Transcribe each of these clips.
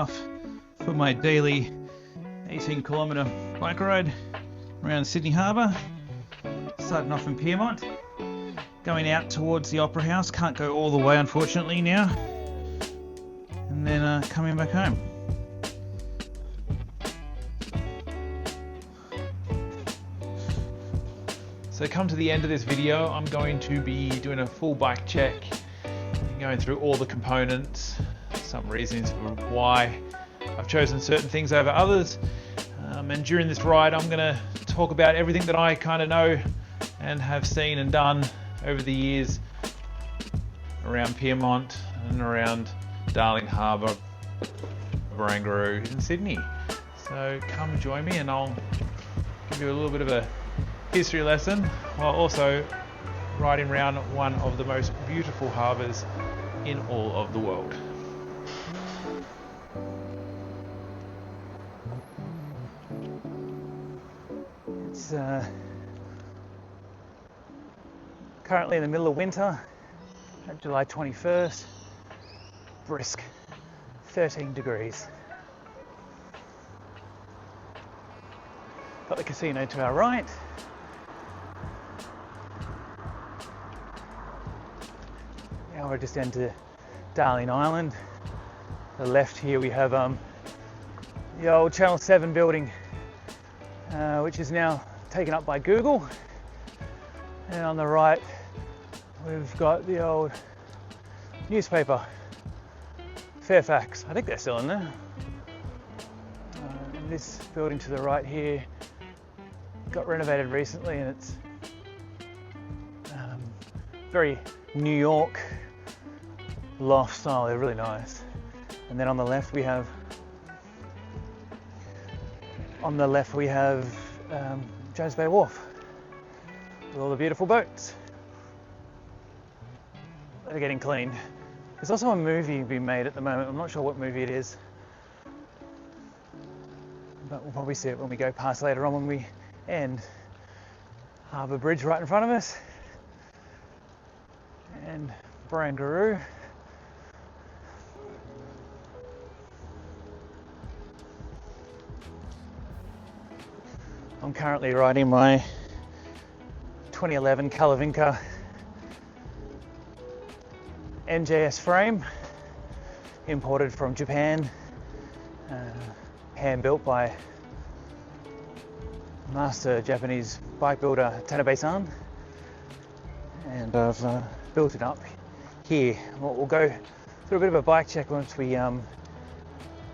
off for my daily 18-kilometre bike ride around Sydney Harbour. Starting off in Pyrmont, going out towards the Opera House. Can't go all the way, unfortunately, now. And then coming back home. So come to the end of this video, I'm going to be doing a full bike check, going through all the components, some reasons for why I've chosen certain things over others. And during this ride, I'm going to talk about everything that I kind of know and have seen and done over the years around Pyrmont and around Darling Harbour, Barangaroo in Sydney. So come join me and I'll give you a little bit of a history lesson while also riding around one of the most beautiful harbours in all of the world. It's currently in the middle of winter, July 21st, brisk 13 degrees. Got the casino to our right. Now we're just into Darling Island. The left here we have the old Channel 7 building, which is now taken up by Google. And on the right we've got the old newspaper, Fairfax. I think they're still in there. And this building to the right here got renovated recently, and it's very New York loft style. They're really nice. And then on the left we have Walsh Bay Wharf with all the beautiful boats that are getting cleaned. There's also a movie being made at the moment. I'm not sure what movie it is, but we'll probably see it when we go past later on when we end. Harbour Bridge right in front of us, and Barangaroo. I'm currently riding my 2011 Kalavinka NJS frame, imported from Japan, hand-built by master Japanese bike builder Tanabe-san, and I've built it up here. We'll go through a bit of a bike check once we end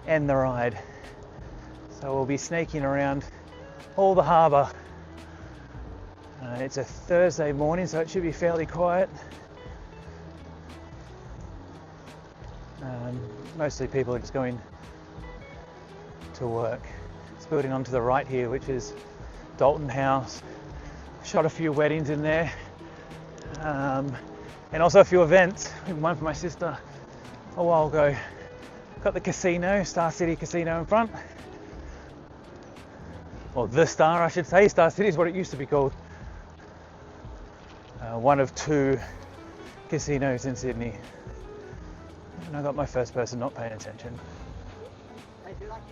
the ride. So we'll be sneaking around all the harbour. It's a Thursday morning, so it should be fairly quiet. Mostly people are just going to work. This building on to the right here, which is Dalton House. Shot a few weddings in there, and also a few events. One for my sister a while ago. Got the casino, Star City Casino in front. Or the Star, I should say. Star City is what it used to be called. One of two casinos in Sydney. And I got my first person not paying attention.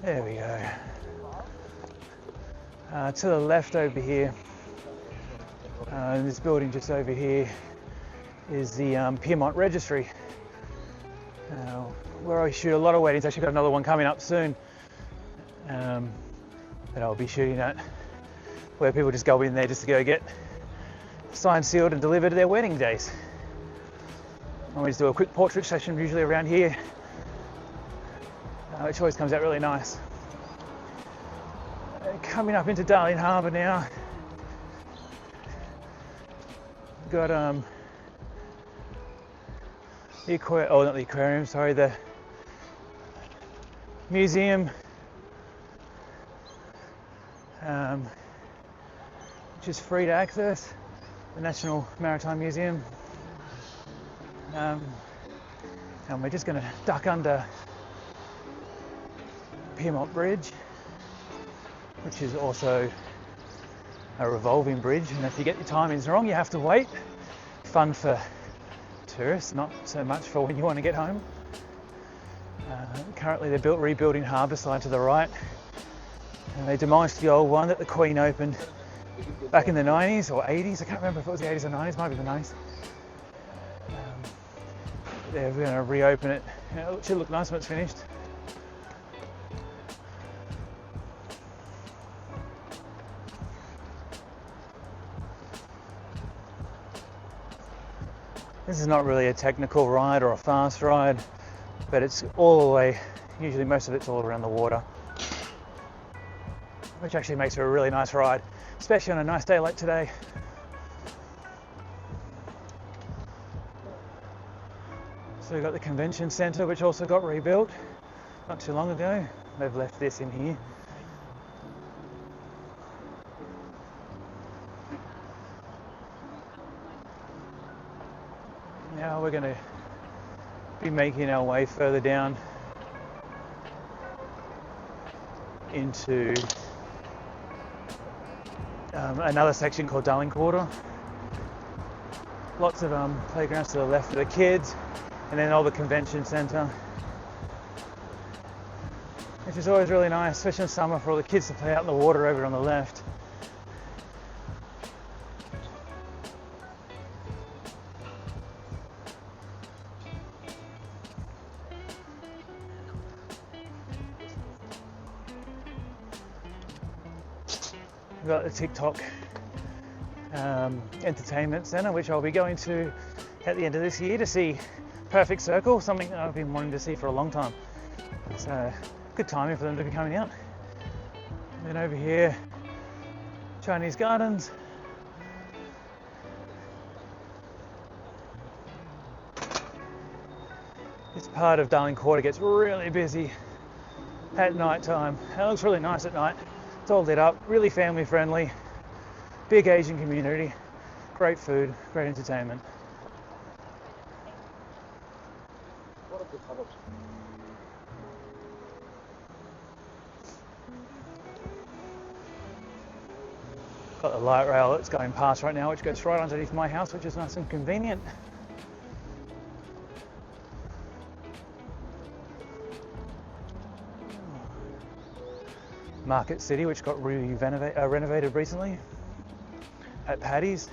There we go. To the left over here, this building just over here is the Pyrmont Registry, where I shoot a lot of weddings. Actually got another one coming up soon that I'll be shooting at, where people just go in there just to go get signed, sealed and delivered their wedding days. I always do a quick portrait session usually around here, which always comes out really nice. Coming up into Darling Harbour now. Got the aquarium, oh not the aquarium, sorry, the museum, which is free to access, the National Maritime Museum. And we're just going to duck under Pyrmont Bridge, which is also a revolving bridge, and if you get your timings wrong you have to wait. Fun for tourists, not so much for when you want to get home. Currently they're rebuilding Harbour side to the right, and they demolished the old one that the Queen opened back in the 90s or 80s. I can't remember if it was the 80s or 90s, might be the 90s. They're going to reopen it. It should look nice when it's finished. This is not really a technical ride or a fast ride, but it's all the way, usually most of it's all around the water, which actually makes it a really nice ride, especially on a nice day like today. So we've got the convention centre, which also got rebuilt not too long ago. They've left this in here. Now we're going to be making our way further down into another section called Darling Quarter. Lots of playgrounds to the left for the kids, and then all the convention centre, which is always really nice, especially in summer, for all the kids to play out in the water over on the left. We've got the TikTok entertainment centre, which I'll be going to at the end of this year to see Perfect Circle, something that I've been wanting to see for a long time. So good timing for them to be coming out. And then over here, Chinese Gardens. This part of Darling Quarter gets really busy at night time. It looks really nice at night. It's all lit up, really family friendly, big Asian community, great food, great entertainment. Got the light rail that's going past right now, which goes right underneath my house, which is nice and convenient. Market City, which got renovated recently at Paddy's.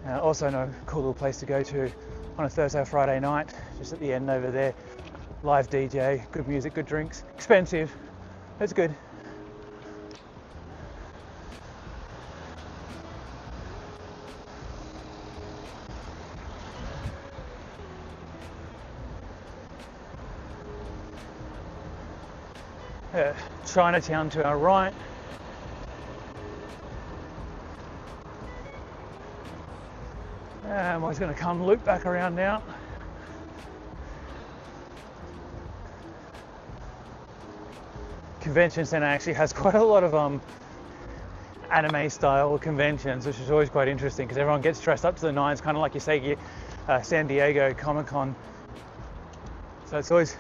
Also a cool little place to go to on a Thursday or Friday night, just at the end over there. Live DJ, good music, good drinks. Expensive, that's good. Chinatown to our right. And we're just going to come loop back around now. Convention Centre actually has quite a lot of anime style conventions, which is always quite interesting because everyone gets dressed up to the nines, kind of like you say San Diego Comic Con. So it's always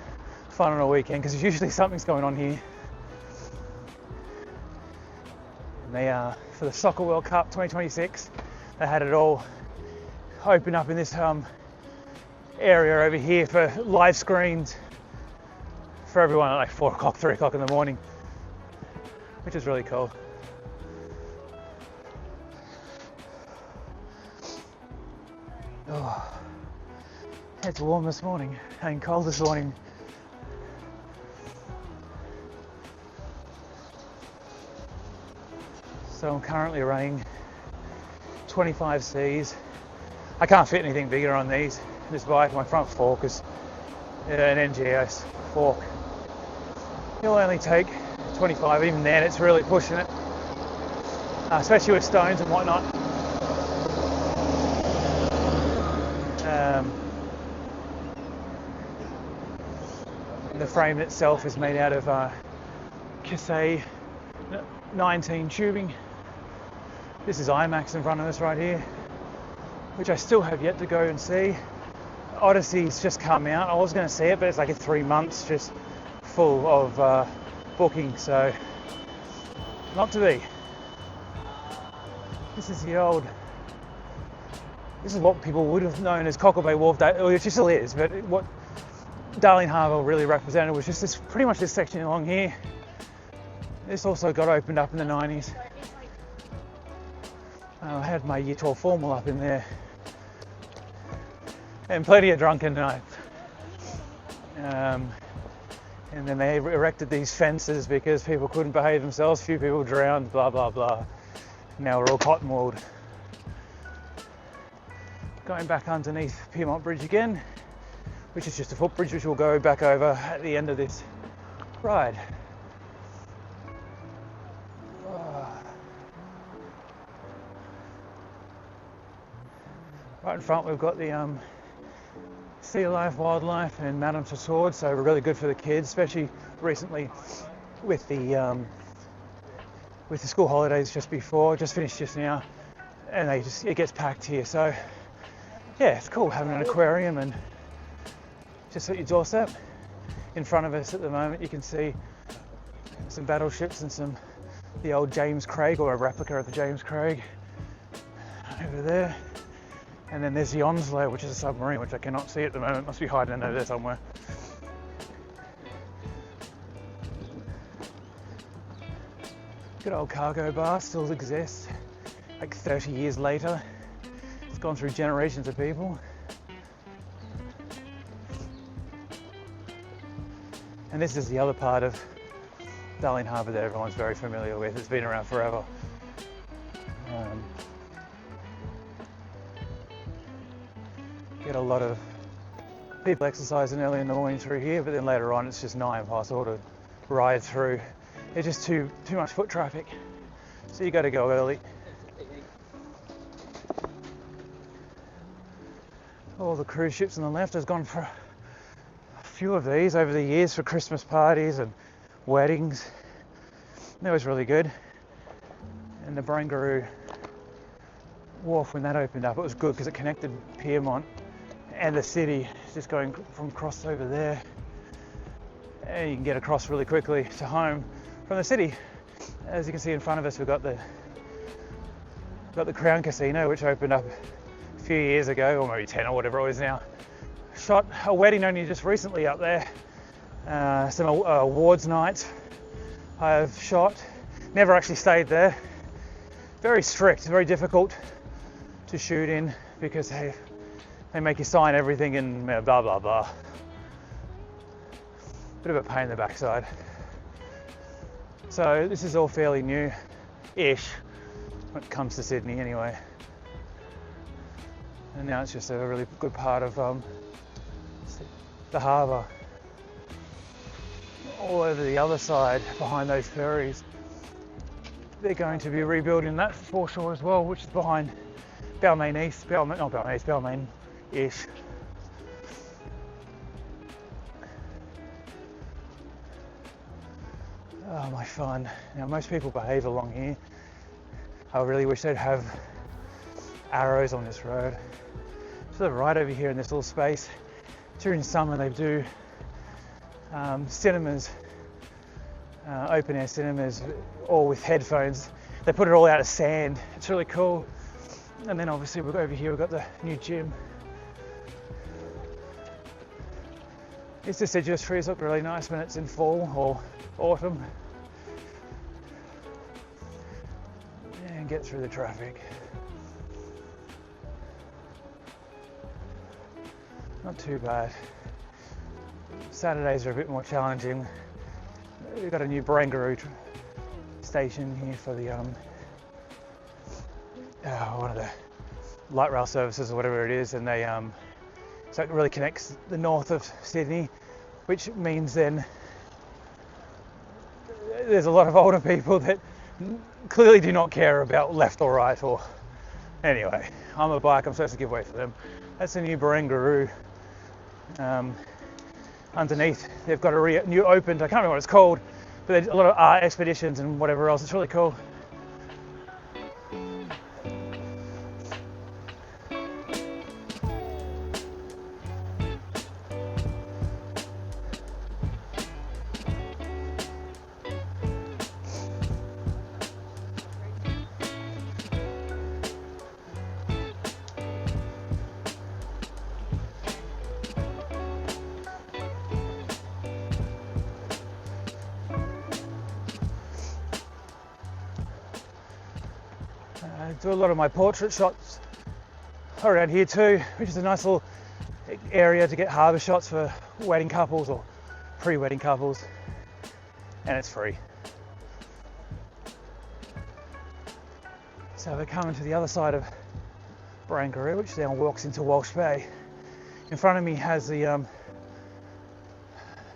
fun on a weekend because usually something's going on here. And they for the Soccer World Cup 2026, they had it all open up in this area over here for live screens for everyone at like 4 o'clock, 3 o'clock in the morning, which is really cool. Oh, it's warm this morning and cold this morning. So I'm currently running 25 Cs. I can't fit anything bigger on this bike. My front fork is an NJS fork. It'll only take 25, even then it's really pushing it, especially with stones and whatnot. The frame itself is made out of Kasei 19 tubing. This is IMAX in front of us right here, which I still have yet to go and see. Odyssey's just come out. I was going to see it, but it's like 3 months just full of booking, so not to be. This is this is what people would have known as Cockle Bay Wharf, which it still is, but what Darling Harbour really represented was just this, pretty much this section along here. This also got opened up in the 90s. I had my year 12 formal up in there, and plenty of drunken nights. And then they erected these fences because people couldn't behave themselves, few people drowned, blah blah blah. Now we're all cotton-wooled. Going back underneath Pyrmont Bridge again, which is just a footbridge which we'll go back over at the end of this ride. Right in front we've got the sea life, wildlife and Madame Tussauds, so really good for the kids, especially recently with the school holidays just finished just now, and it gets packed here. So yeah, it's cool having an aquarium and just at your doorstep. In front of us at the moment you can see some battleships and the old James Craig, or a replica of the James Craig over there. And then there's the Onslow, which is a submarine, which I cannot see at the moment. Must be hiding in over there somewhere. Good old cargo bar still exists, like 30 years later. It's gone through generations of people. And this is the other part of Darling Harbour that everyone's very familiar with. It's been around forever. Get a lot of people exercising early in the morning through here, but then later on it's just nigh impossible to ride through. It's just too much foot traffic, so you got to go early. All the cruise ships on the left has gone for a few of these over the years for Christmas parties and weddings. That was really good. And the Barangaroo wharf, when that opened up, it was good because it connected Pyrmont and the city, just going from across over there, and you can get across really quickly to home from the city. As you can see in front of us, we've got the Crown Casino, which opened up a few years ago, or maybe 10 or whatever it is now. Shot a wedding only just recently up there. Some awards nights I've shot. Never actually stayed there. Very strict, very difficult to shoot in because they make you sign everything and blah blah blah. Bit of a pain in the backside. So this is all fairly new-ish when it comes to Sydney anyway. And now it's just a really good part of the harbour. All over the other side, behind those ferries, they're going to be rebuilding that foreshore as well, which is behind Balmain-ish. Oh, my fun. Now, most people behave along here. I really wish they'd have arrows on this road. So right over here in this little space, during summer they do cinemas, open air cinemas, all with headphones. They put it all out of sand. It's really cool. And then obviously over here we've got the new gym. These deciduous trees look really nice when it's in fall or autumn. And get through the traffic. Not too bad. Saturdays are a bit more challenging. We've got a new Barangaroo station here for the one of the light rail services or whatever it is, and they so it really connects the north of Sydney, which means then there's a lot of older people that clearly do not care about left or right, or anyway, I'm a bike, I'm supposed to give way for them. That's a new Barangaroo. Underneath they've got a new opened, I can't remember what it's called, but there's a lot of art expeditions and whatever else. It's really cool. Do a lot of my portrait shots around here too, which is a nice little area to get harbour shots for wedding couples or pre-wedding couples, and it's free. So we're coming to the other side of Barangaroo, which now walks into Walsh Bay. In front of me has the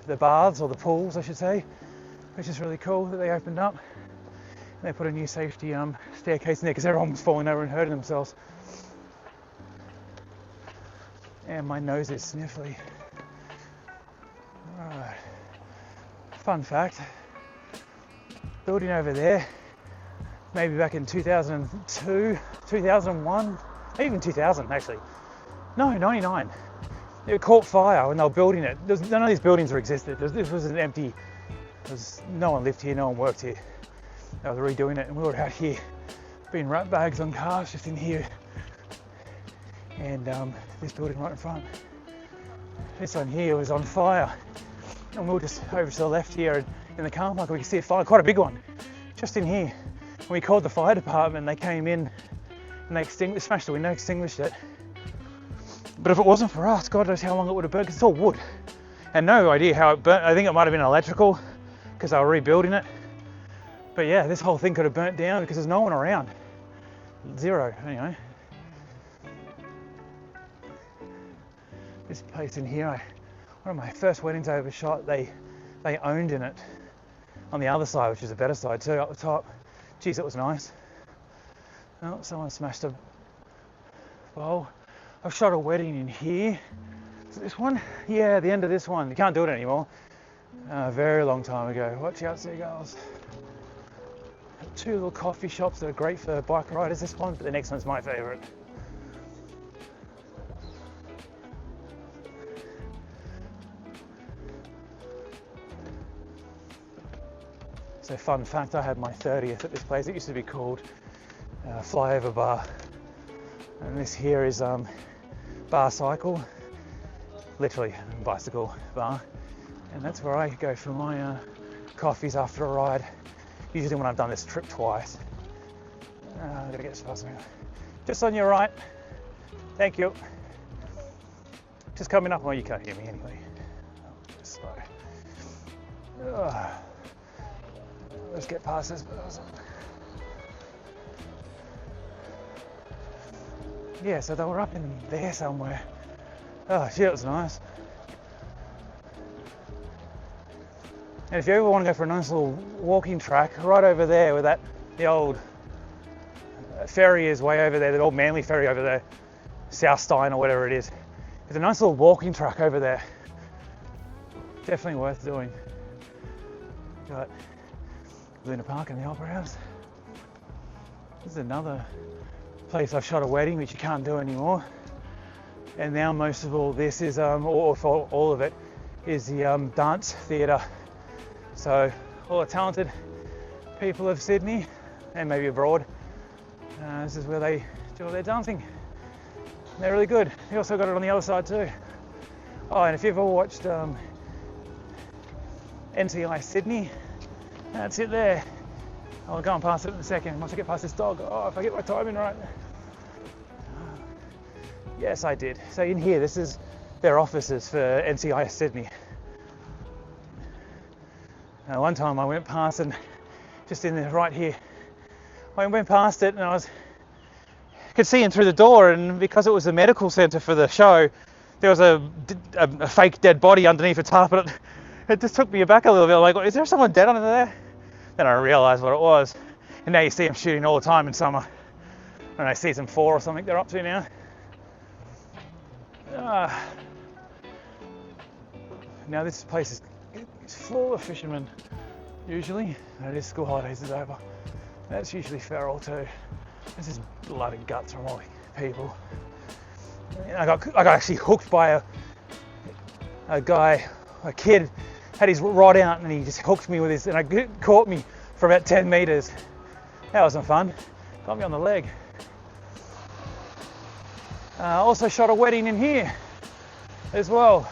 baths, or the pools I should say, which is really cool that they opened up. And they put a new safety staircase in there because everyone was falling over and hurting themselves. And my nose is sniffly. Alright. Fun fact, building over there, maybe back in 2002, 2001, even 2000 actually. No, 99. It caught fire when they were building it. None of these buildings existed. This was an empty, no one lived here, no one worked here. They were redoing it, and we were out here being rat bags on cars just in here. And this building right in front, this one here was on fire. And we were just over to the left here, and in the car park we could see a fire, quite a big one, just in here. And we called the fire department, they came in and they smashed the window, extinguished it. But if it wasn't for us, God knows how long it would have burned, because it's all wood. And no idea how it burnt. I think it might have been electrical, because they were rebuilding it. But yeah, this whole thing could have burnt down because there's no one around. Zero, anyway. This place in here, one of my first weddings I ever shot, they owned in it on the other side, which is a better side too, up the top. Geez, it was nice. Oh, someone smashed a bowl. I've shot a wedding in here. Is it this one? Yeah, the end of this one. You can't do it anymore. A very long time ago. Watch out, seagulls. Two little coffee shops that are great for bike riders, this one, but the next one's my favourite. So fun fact, I had my 30th at this place. It used to be called Flyover Bar. And this here is Bar Cycle, literally bicycle bar. And that's where I go for my coffees after a ride. Usually when I've done this trip twice. I've got to get this fast now. Just on your right. Thank you. Just coming up. Well, you can't hear me anyway. Just slow. Let's get past this person. Yeah, so they were up in there somewhere. Oh shit, it was nice. And if you ever want to go for a nice little walking track, right over there where the old ferry is way over there, the old Manly ferry over there, South Stein or whatever it is. There's a nice little walking track over there. Definitely worth doing. Got Luna Park and the Opera House. This is another place I've shot a wedding, which you can't do anymore. And now most of all this is, or for all of it, is the dance theatre. So all the talented people of Sydney and maybe abroad, this is where they do all their dancing. They're really good. You also got it on the other side too. Oh, and if you've ever watched NCI Sydney, that's it there. I'll go and pass it in a second. Once I get past this dog, oh, if I get my timing right. Yes, I did. So in here, this is their offices for NCI Sydney. One time I went past, and just in there right here, I went past it and I could see in through the door, and because it was the medical centre for the show, there was a fake dead body underneath a tarp, but it just took me aback a little bit. Like, is there someone dead under there? Then I realised what it was. And now you see them shooting all the time in summer. And I season 4 or something they're up to now. Now this place is full of fishermen, usually. And it is school holidays is over. That's usually feral too. This is blood and guts from all the people. And I got actually hooked by a kid had his rod out and he just hooked me with his, and it caught me for about 10 meters. That wasn't fun. Got me on the leg. Also shot a wedding in here as well.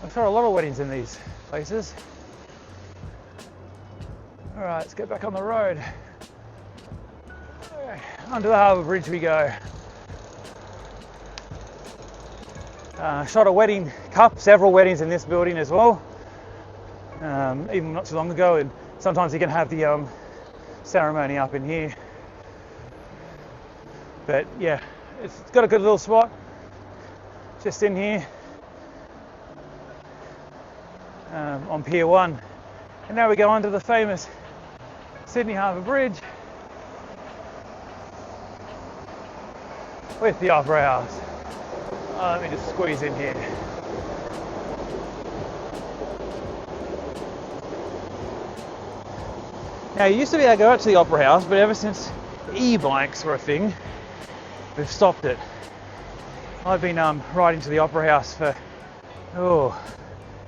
I've shot a lot of weddings in these places. All right, let's get back on the road. Onto the Harbour Bridge we go. Shot a wedding cup, several weddings in this building as well, even not too long ago, and sometimes you can have the ceremony up in here. But yeah, it's got a good little spot just in here on Pier 1. And now we go onto the famous Sydney Harbour Bridge with the Opera House. Let me just squeeze in here. Now, you used to be able to go out to the Opera House, but ever since e-bikes were a thing, we've stopped it. I've been riding to the Opera House for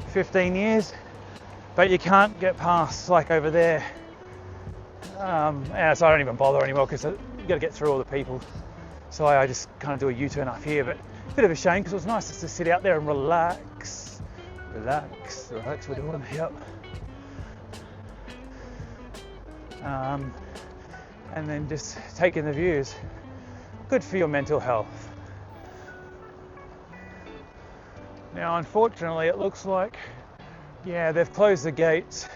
15 years, but you can't get past like over there. And so I don't even bother anymore because you got to get through all the people. So I just kind of do a U-turn up here, but a bit of a shame because it was nice just to sit out there and relax. Relax, we're doing, yep. And then just taking the views. Good for your mental health. Now, unfortunately, it looks like, yeah, they've closed the gates.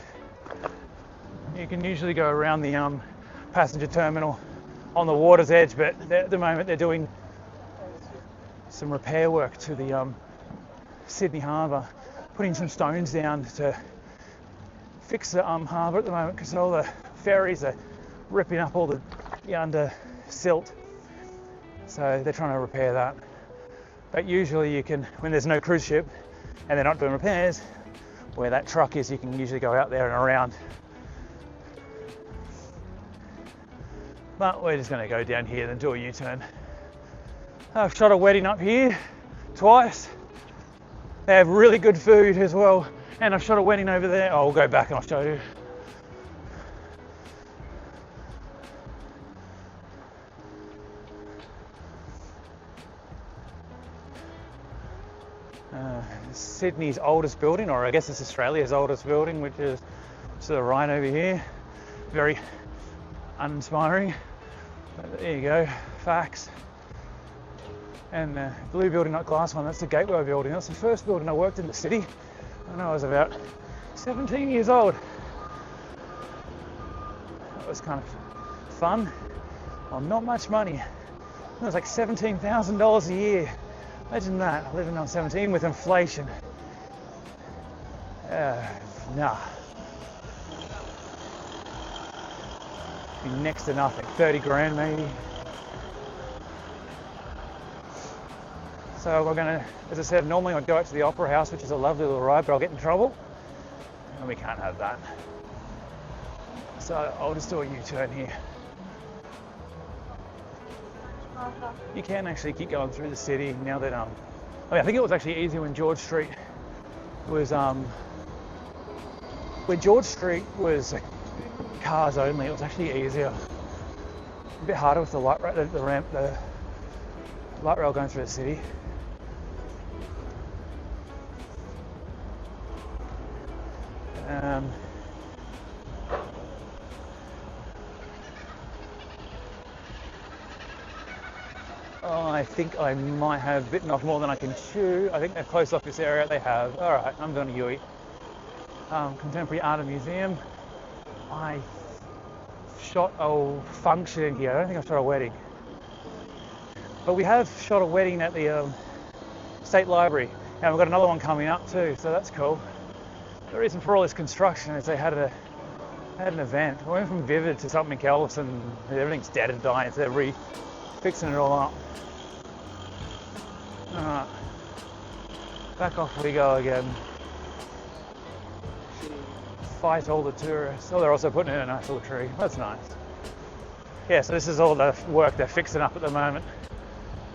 You can usually go around the passenger terminal on the water's edge, but at the moment they're doing some repair work to the Sydney Harbour, putting some stones down to fix the harbour at the moment because all the ferries are ripping up all the under silt. So they're trying to repair that. But usually you can, when there's no cruise ship and they're not doing repairs, where that truck is, you can usually go out there and around. But we're just going to go down here and do a U-turn. I've shot a wedding up here twice. They have really good food as well. And I've shot a wedding over there. Oh, we'll go back and I'll show you. Sydney's oldest building, or I guess it's Australia's oldest building, which is to the right over here. Very uninspiring. But there you go, facts. And the blue building, not glass one, that's the Gateway building. That's the first building I worked in the city when I was about 17 years old. That was kind of fun. Well, not much money. It was like $17,000 a year. Imagine that, living on 17 with inflation. Nah. Be next to nothing, 30 grand maybe. So we're gonna, as I said, normally I'd go out to the Opera House, which is a lovely little ride, but I'll get in trouble. And we can't have that. So I'll just do a U-turn here. You can actually keep going through the city now that, I think it was actually easier when George Street was, where George Street was cars only, it was actually easier. A bit harder with the light rail, the light rail going through the city. I think I might have bitten off more than I can chew. I think they've closed off this area. They have. All right, I'm going to Yui. Contemporary Art Museum. I shot a function in here. I don't think I shot a wedding. But we have shot a wedding at the State Library. And we've got another one coming up too, so that's cool. The reason for all this construction is they had an event. We went from Vivid to something else and everything's dead and dying, so they're fixing it all up. Alright, back off we go again. Fight all the tourists. Oh, they're also putting in a nice little tree. That's nice. Yeah, so this is all the work they're fixing up at the moment.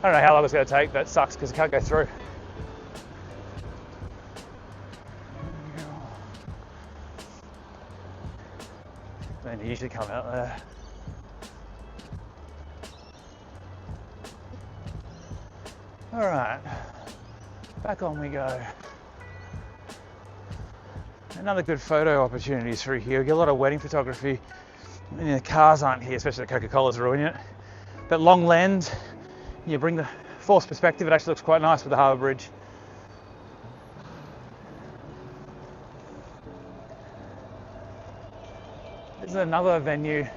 I don't know how long it's going to take, but it sucks because it can't go through. Then you usually come out there. All right, back on we go. Another good photo opportunities through here. We get a lot of wedding photography. I mean, the cars aren't here, especially the Coca-Cola's ruining it. But long lens, you bring the forced perspective, it actually looks quite nice with the Harbour Bridge. This is another venue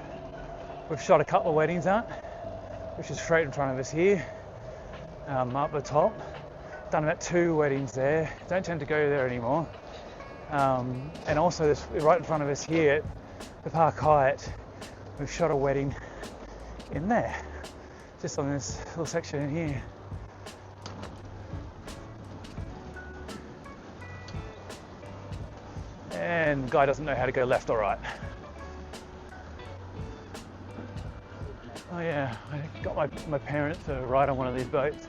we've shot a couple of weddings at, which is straight in front of us here, up the top. Done about 2 weddings there. Don't tend to go there anymore. And also this right in front of us here, the Park Hyatt, we've shot a wedding in there, just on this little section in here. And the guy doesn't know how to go left or right. Oh yeah, I got my parents to ride on one of these boats.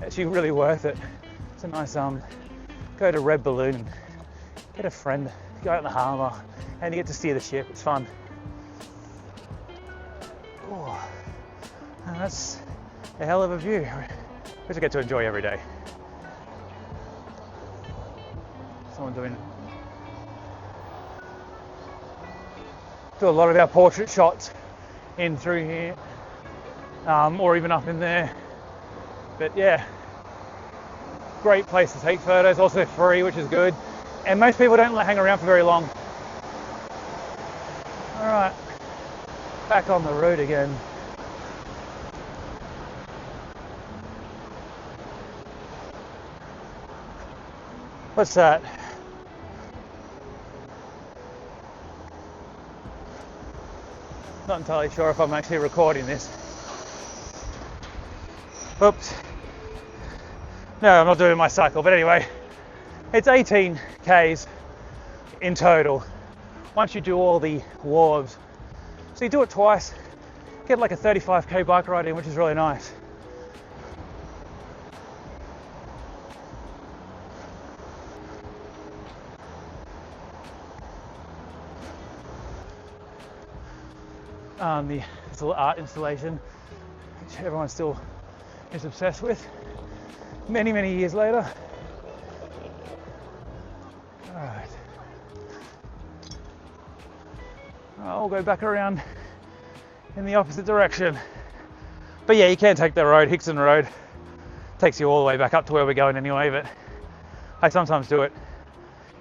Actually really worth it. It's a nice go to Red Balloon and get a friend, go out in the harbour, and you get to steer the ship. It's fun. Oh, and that's a hell of a view, which I get to enjoy every day. Someone do a lot of our portrait shots in through here, or even up in there. But yeah, great place to take photos, also free, which is good. And most people don't hang around for very long. All right, back on the road again. What's that? Not entirely sure if I'm actually recording this. Oops. No, I'm not doing my cycle, but anyway, it's 18 Ks in total once you do all the wharves. So you do it twice, get like a 35K bike ride in, which is really nice. This little art installation, which everyone still is obsessed with, many years later. All right, I'll go back around in the opposite direction. But yeah, you can take the road, Hickson Road. Takes you all the way back up to where we're going anyway, but I sometimes do it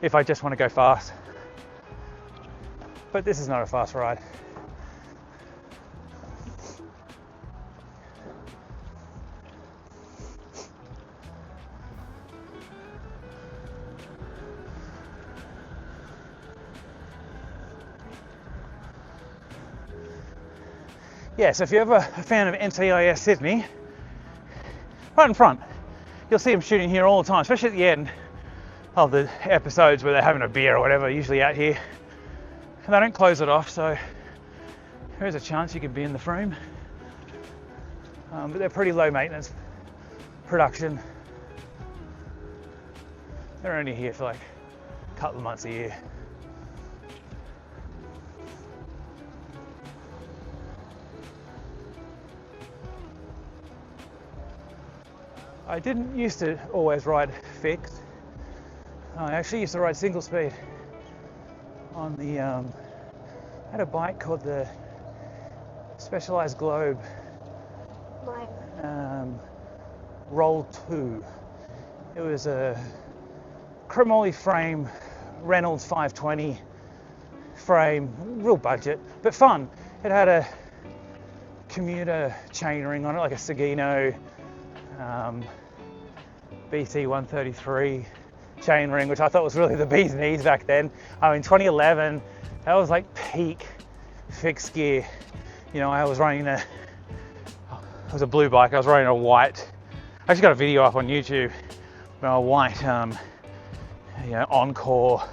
if I just want to go fast. But this is not a fast ride. Yeah, so if you're ever a fan of NCIS Sydney, right in front, you'll see them shooting here all the time, especially at the end of the episodes where they're having a beer or whatever, usually out here. And they don't close it off, so there is a chance you could be in the frame. But they're pretty low maintenance production. They're only here for like a couple of months a year. I didn't used to always ride fixed. I actually used to ride single speed on the, I had a bike called the Specialized Globe Roll 2. It was a chromoly frame, Reynolds 520 frame, real budget, but fun. It had a commuter chainring on it, like a Sagino BT 133 chainring, which I thought was really the bee's knees back then. I mean, 2011, that was like peak fixed gear. You know, I was running it was a blue bike. I was running a white, I actually got a video up on YouTube, a white, Encore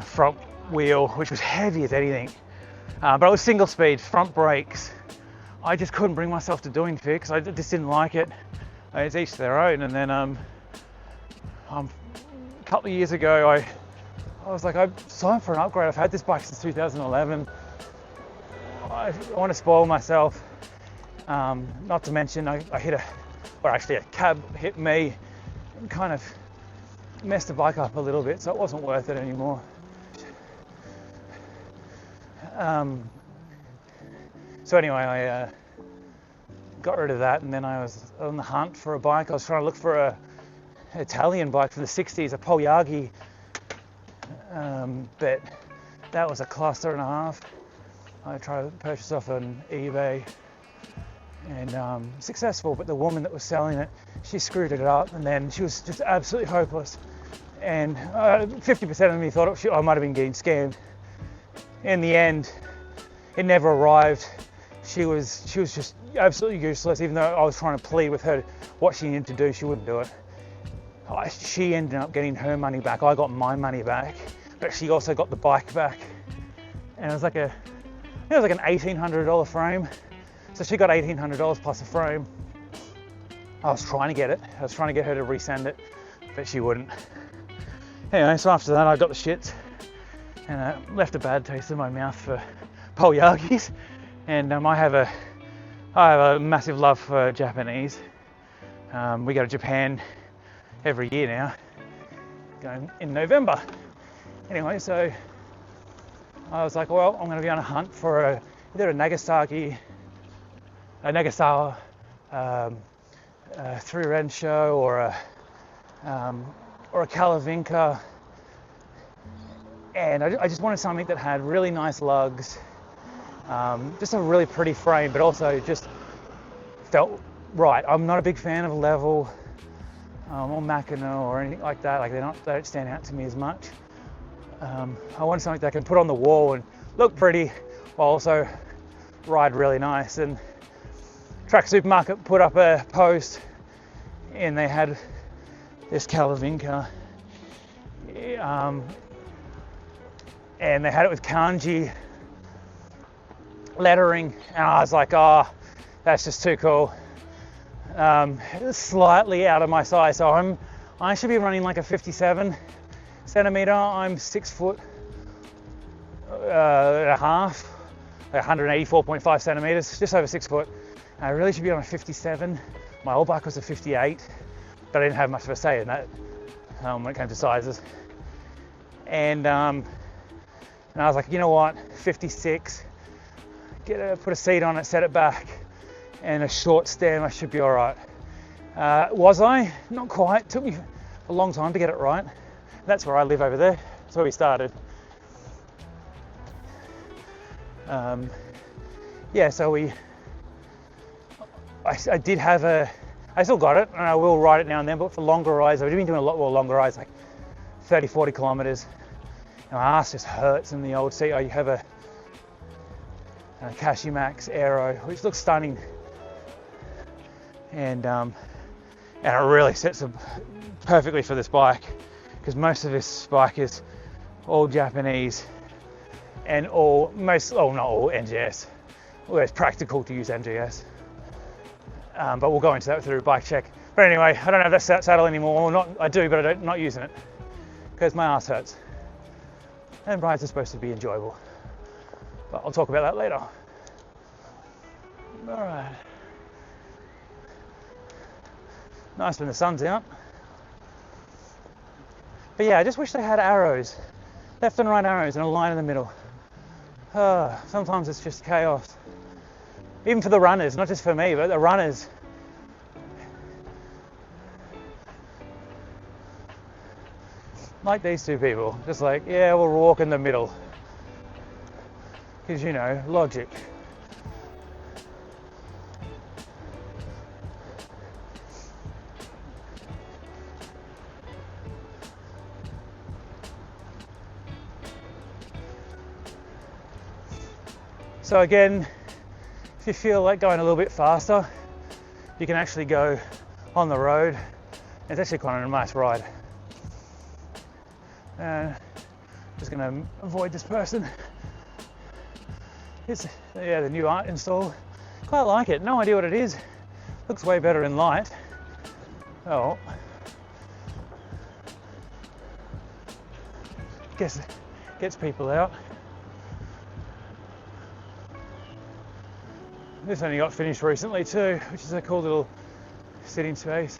front wheel, which was heavy as anything. But it was single speed, front brakes. I just couldn't bring myself to doing fixed. I just didn't like it. It's each their own. And then a couple of years ago, I was like, I'm signed for an upgrade. I've had this bike since 2011. I want to spoil myself. Not to mention, I hit a cab hit me and kind of messed the bike up a little bit, so it wasn't worth it anymore. So anyway, got rid of that, and then I was on the hunt for a bike. I was trying to look for a Italian bike from the 60s, a Polyagi, but that was a cluster and a half. I tried to purchase off on eBay, and successful, but the woman that was selling it, she screwed it up, and then she was just absolutely hopeless. And 50% of me thought I might have been getting scammed. In the end, it never arrived. She was just absolutely useless. Even though I was trying to plead with her what she needed to do, she wouldn't do it. She ended up getting her money back. I got my money back, but she also got the bike back. And it was like an $1,800 frame. So she got $1,800 plus a frame. I was trying to get it. I was trying to get her to resend it, but she wouldn't. Anyway, so after that I got the shits, and it left a bad taste in my mouth for Polyagis. And I have a massive love for Japanese. We go to Japan every year now, going in November. Anyway, so I was like, well, I'm going to be on a hunt for either a Nagasawa three-rensho or a Kalavinka, and I just wanted something that had really nice lugs, just a really pretty frame, but also just felt right. I'm not a big fan of Level or Makino or anything like that. Like they don't stand out to me as much. I wanted something that I can put on the wall and look pretty while also ride really nice. And Track Supermarket put up a post, and they had this Kalavinka, and they had it with kanji lettering, and I was like, oh, that's just too cool. It's slightly out of my size, so I should be running like a 57 centimeter. I'm 6 foot and a half, 184.5 centimeters, just over 6 foot. I really should be on a 57. My old bike was a 58, but I didn't have much of a say in that when it came to sizes. And I was like, you know what, 56. Put a seat on it, set it back, and a short stem. I should be all right. Was I? Not quite. Took me a long time to get it right. That's where I live over there. That's where we started. Yeah, so I did have I still got it, and I will ride it now and then, but for longer rides, I've been doing a lot more longer rides, like 30, 40 kilometers. And my ass just hurts in the old seat. I have a Cashimax Aero, which looks stunning. And it really sets up perfectly for this bike, because most of this bike is all Japanese and not all NJS. Well, it's practical to use NJS. But we'll go into that through a bike check. But anyway, I don't have that saddle anymore. I do, but I'm not using it because my ass hurts. And rides are supposed to be enjoyable. But I'll talk about that later. All right. Nice when the sun's out. But yeah, I just wish they had arrows, left and right arrows, and a line in the middle. Sometimes it's just chaos. Even for the runners, not just for me, but the runners. Like these two people, just like, yeah, we'll walk in the middle. Because, you know, logic. So again, if you feel like going a little bit faster, you can actually go on the road. It's actually quite a nice ride. Just going to avoid this person. It's the new art install. Quite like it. No idea what it is. Looks way better in light. Oh, guess gets people out. This only got finished recently too, which is a cool little sitting space.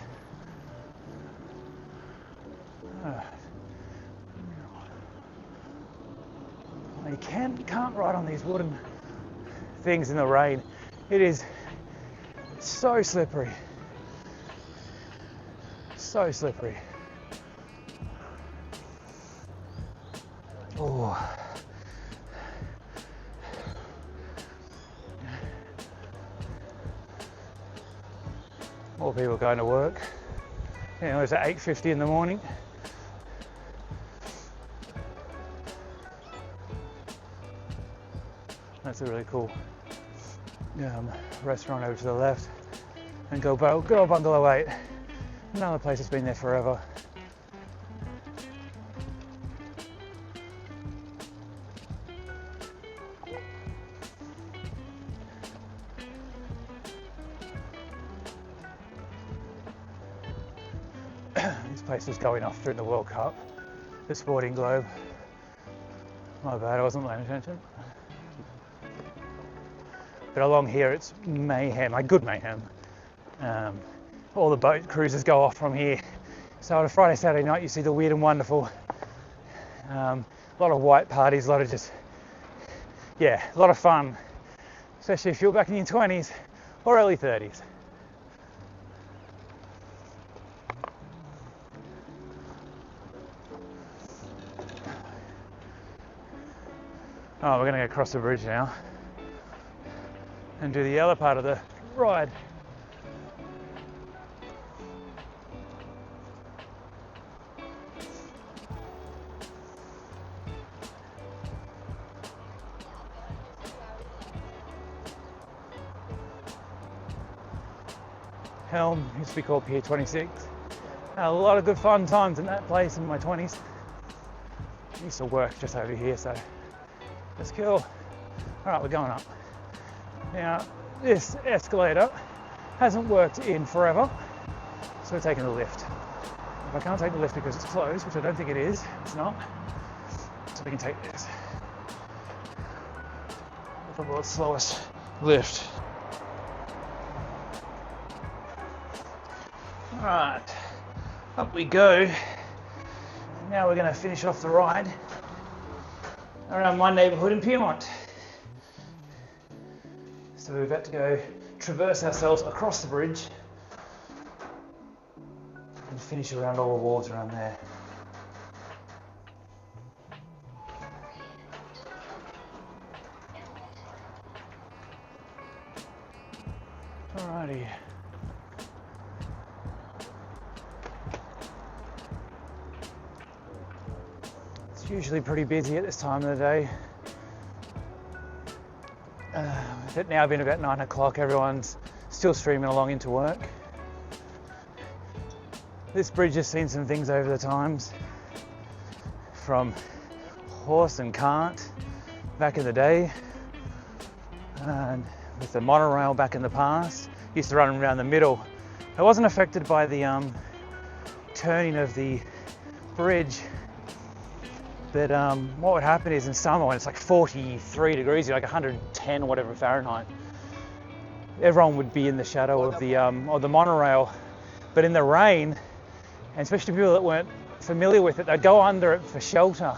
You can't ride on these wooden things in the rain. It is So slippery. So slippery. Oh. More people going to work. You know, it's at 8:50 in the morning. That's a really cool restaurant over to the left. And good old Bungalow 8. Another place that's been there forever. This place was going off during the World Cup, the Sporting Globe. My bad, I wasn't paying attention. But along here it's mayhem, like good mayhem. All the boat cruises go off from here. So on a Friday, Saturday night you see the weird and wonderful. A lot of white parties, a lot of a lot of fun. Especially if you're back in your 20s or early 30s. Oh, we're going to go across the bridge now and do the other part of the ride. Helm used to be called Pier 26. Had a lot of good fun times in that place in my 20s. I used to work just over here, so that's cool. All right, we're going up. Now, this escalator hasn't worked in forever, so we're taking the lift. If I can't take the lift because it's closed, which I don't think it is, it's not, so we can take this. The world's slowest lift. All right, up we go. Now we're going to finish off the ride around my neighbourhood in Pyrmont. So we're about to go traverse ourselves across the bridge and finish around all the wharves around there. Alrighty. It's usually pretty busy at this time of the day. With it now being about 9 o'clock, everyone's still streaming along into work. This bridge has seen some things over the times, from horse and cart back in the day, and with the monorail back in the past. Used to run around the middle. It wasn't affected by the turning of the bridge, but what would happen is in summer when it's like 43 degrees, like 110 or whatever Fahrenheit, everyone would be in the shadow of the monorail. But in the rain, and especially people that weren't familiar with it, they'd go under it for shelter.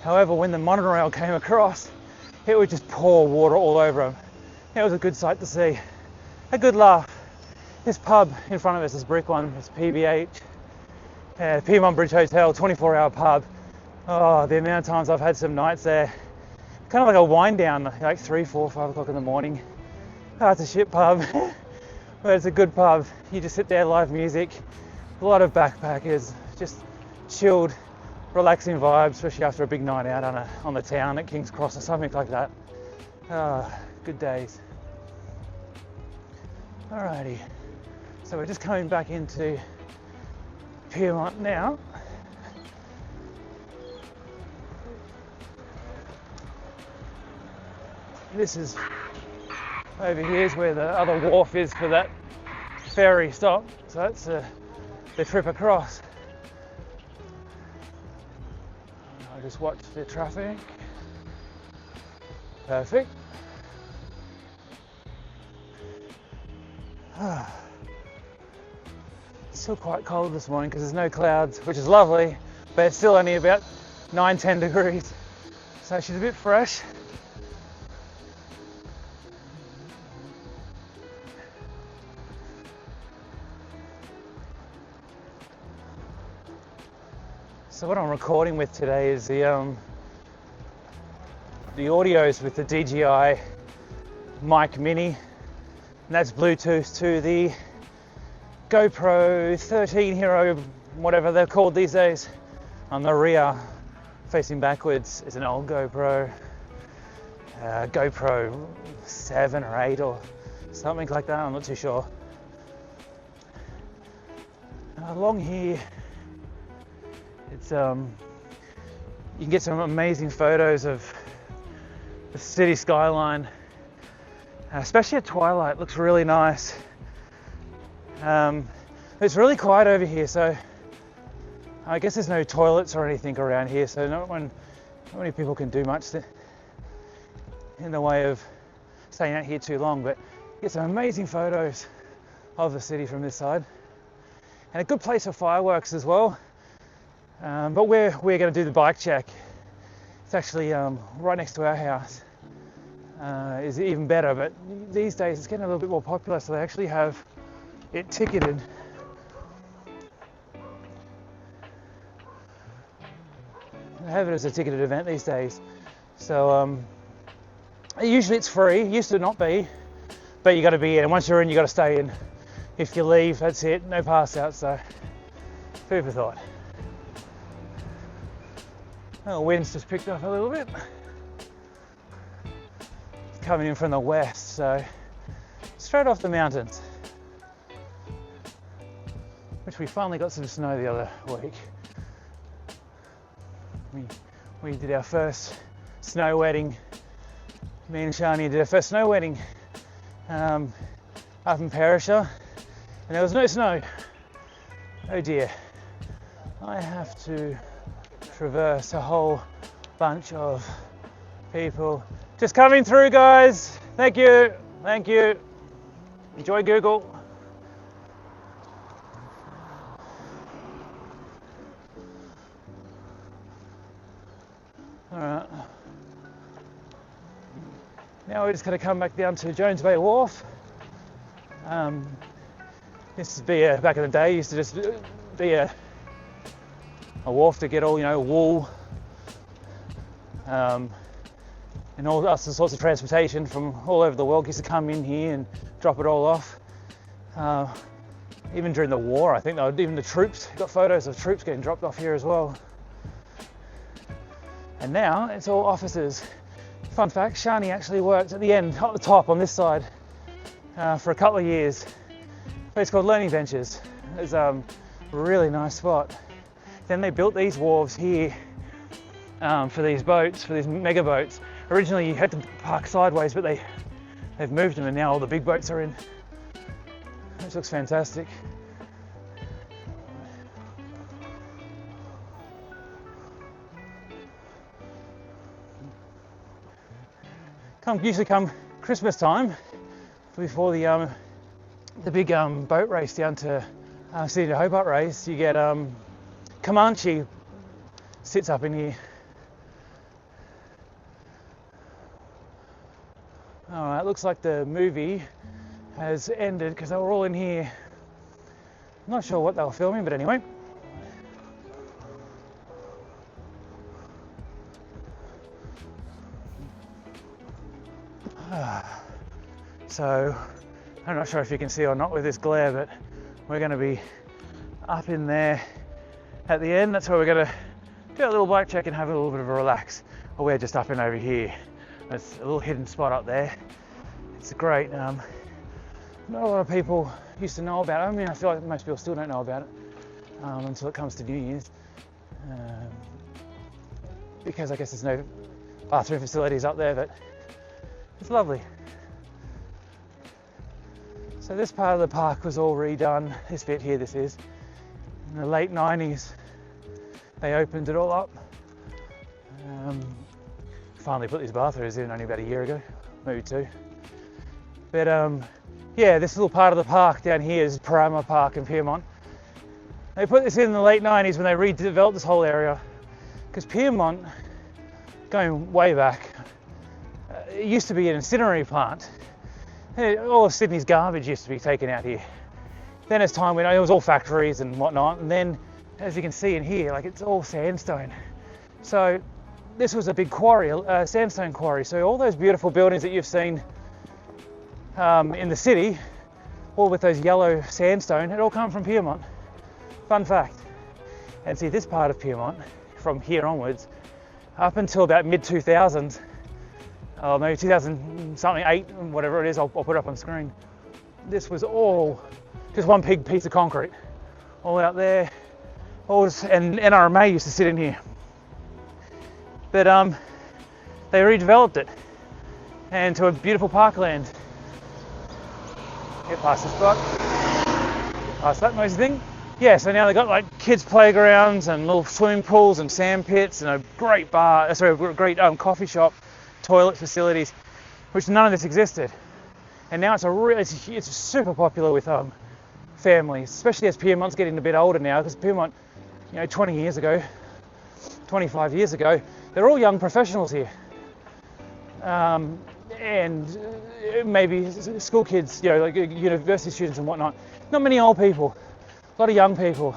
However, when the monorail came across, it would just pour water all over them. It was a good sight to see. A good laugh. This pub in front of us, this brick one, it's PBH, Pyrmont Bridge Hotel, 24-hour pub. Oh, the amount of times I've had some nights there, kind of like a wind down, like 3, 4, 5 o'clock in the morning. Oh, it's a shit pub, but it's a good pub. You just sit there, live music, a lot of backpackers, just chilled, relaxing vibes, especially after a big night out on the town at King's Cross or something like that. Oh, good days. Alrighty, so we're just coming back into Pyrmont now. This is over here is where the other wharf is for that ferry stop. So that's the trip across. I'll just watch the traffic. Perfect. It's still quite cold this morning because there's no clouds, which is lovely, but it's still only about 9-10 degrees. So she's a bit fresh. So what I'm recording with today is the audios with the DJI Mic Mini, and that's Bluetooth to the GoPro 13 Hero, whatever they're called these days. On the rear, facing backwards, is an old GoPro 7 or 8 or something like that, I'm not too sure. Along here, it's you can get some amazing photos of the city skyline, especially at twilight. It looks really nice. It's really quiet over here, so I guess there's no toilets or anything around here, so not many people can do much in the way of staying out here too long, but get some amazing photos of the city from this side. And a good place for fireworks as well. But we're going to do the bike check. It's actually right next to our house. Is even better, but these days it's getting a little bit more popular, so they actually have it ticketed. They have it as a ticketed event these days. So usually it's free. It used to not be, but you got to be in. And once you're in, you got to stay in. If you leave, that's it. No pass out. So food for thought. Oh, the wind's just picked up a little bit. It's coming in from the west, so straight off the mountains. Which we finally got some snow the other week. We did our first snow wedding. Me and Shani did our first snow wedding up in Perisher, and there was no snow. Oh dear. I have to traverse a whole bunch of people. Just coming through, guys. Thank you. Thank you. Enjoy Google. Alright. Now we're just going to come back down to Jones Bay Wharf. This would be back in the day, used to just be a wharf to get all, wool and all other sorts of transportation from all over the world used to come in here and drop it all off. Even during the war, I think even the troops, got photos of troops getting dropped off here as well. And now it's all offices. Fun fact, Shani actually worked at the end, at the top on this side, for a couple of years. It's called Learning Ventures. It's a really nice spot. Then they built these wharves here for these boats, for these mega boats. Originally you had to park sideways, but they've moved them and now all the big boats are in. Which looks fantastic. Usually come Christmas time, before the big boat race down to Sydney to Hobart race, you get Comanche sits up in here. Alright, looks like the movie has ended because they were all in here. I'm not sure what they were filming, but anyway. So, I'm not sure if you can see or not with this glare, but we're going to be up in there at the end. That's where we're going to do a little bike check and have a little bit of a relax. Or we're just up and over here. There's a little hidden spot up there. It's great. Not a lot of people used to know about it. I mean, I feel like most people still don't know about it until it comes to New Year's. Because I guess there's no bathroom facilities up there, but it's lovely. So this part of the park was all redone. This bit here, this is. In the late 90s, they opened it all up. Finally put these bathrooms in only about a year ago, maybe 2. But yeah, this little part of the park down here is Pyrmont Park in Pyrmont. They put this in the late 90s when they redeveloped this whole area. Because Pyrmont, going way back, it used to be an incinerary plant. All of Sydney's garbage used to be taken out here. Then as time went on, it was all factories and whatnot, and then as you can see in here, like it's all sandstone. So this was a big quarry, a sandstone quarry. So all those beautiful buildings that you've seen in the city, all with those yellow sandstone, it all come from Pyrmont. Fun fact. And see, this part of Pyrmont, from here onwards, up until about mid-2000s, or maybe 2000 something, 8, whatever it is, I'll put it up on screen. This was all just one big piece of concrete, all out there. And NRMA used to sit in here, but they redeveloped it and to a beautiful parkland. Get past this spot, past that noisy thing. Yeah, so now they've got like kids playgrounds and little swimming pools and sand pits and a great great coffee shop, toilet facilities, which none of this existed. And now it's super popular with families, especially as Pyrmont's getting a bit older now, because Pyrmont, 20 years ago, 25 years ago, they're all young professionals here. And maybe school kids, like university students and whatnot. Not many old people, a lot of young people.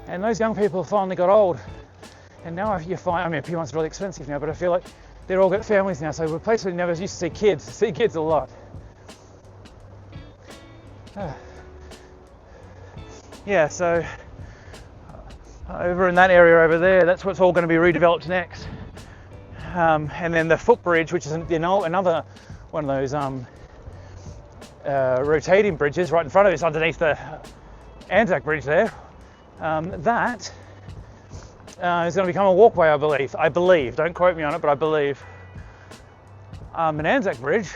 And those young people finally got old. And now you find, Pyrmont's really expensive now, but I feel like they're all got families now. So we're a place where we never used to see kids a lot. Yeah, so over in that area over there, that's what's all going to be redeveloped next. And then the footbridge, which is another one of those rotating bridges right in front of us, underneath the Anzac Bridge there. That is going to become a walkway, I believe. Don't quote me on it, but I believe. An Anzac Bridge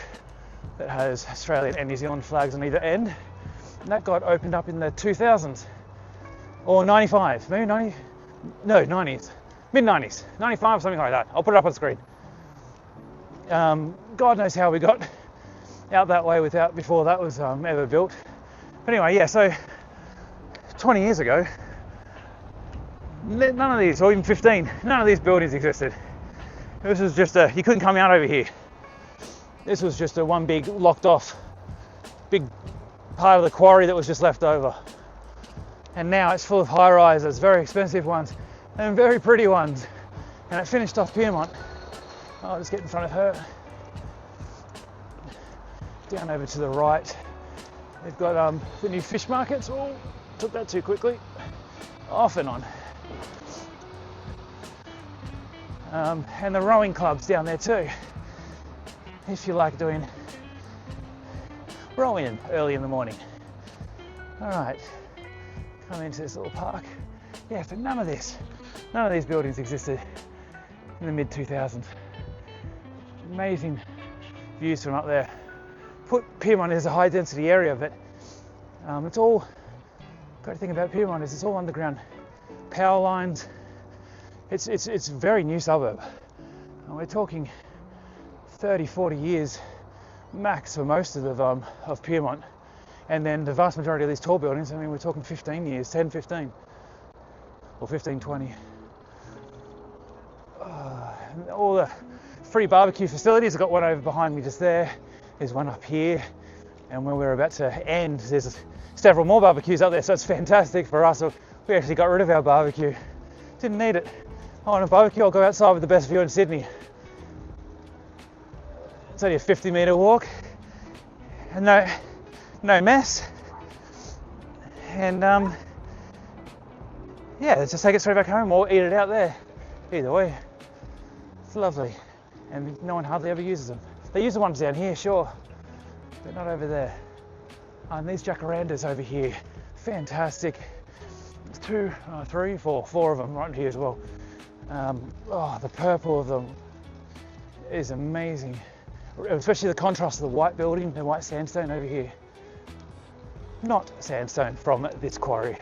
that has Australian and New Zealand flags on either end. And that got opened up in the 2000s. Or 95, maybe 90, no, 90s, mid-90s, 95, something like that. I'll put it up on screen. God knows how we got out that way before that was ever built. But anyway, yeah, so 20 years ago, none of these, or even 15, none of these buildings existed. This was just you couldn't come out over here. This was just one big locked off, big part of the quarry that was just left over. And now it's full of high rises, very expensive ones, and very pretty ones. And it finished off Pyrmont. I'll just get in front of her. Down over to the right, they've got the new fish markets. Oh, took that too quickly. Off and on. And the rowing clubs down there too. If you like doing rowing early in the morning. All right. Come into this little park. Yeah, but none of these buildings existed in the mid-2000s. Amazing views from up there. Pyrmont is a high density area, but it's all, great thing about Pyrmont is it's all underground power lines. It's a very new suburb. And we're talking 30, 40 years max for most of Pyrmont. And then the vast majority of these tall buildings, we're talking 15 years, 10, 15, or 15, 20. All the free barbecue facilities, I've got one over behind me just there. There's one up here. And when we're about to end, there's several more barbecues up there, so it's fantastic for us. We actually got rid of our barbecue. Didn't need it. I want a barbecue, I'll go outside with the best view in Sydney. It's only a 50-metre walk. And no mess, and yeah, let's just take it straight back home or eat it out there. Either way, it's lovely, and no one hardly ever uses them. They use the ones down here, sure, but not over there. And these jacarandas over here, fantastic. There's 2, 3, 4 of them right here as well. The purple of them is amazing, especially the contrast of the white building, the white sandstone over here. Not sandstone from this quarry.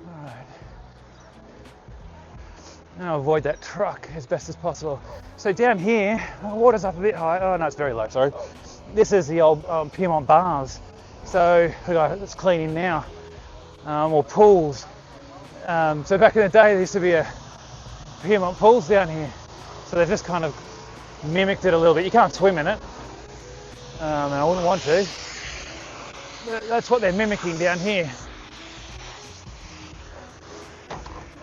All right. Now avoid that truck as best as possible. So down here, the water's up a bit high. Oh no, it's very low, sorry. This is the old Pyrmont bars. So it's cleaning now, or pools. So back in the day, there used to be a Pyrmont pools down here. So they've just kind of mimicked it a little bit. You can't swim in it, and I wouldn't want to. But that's what they're mimicking down here.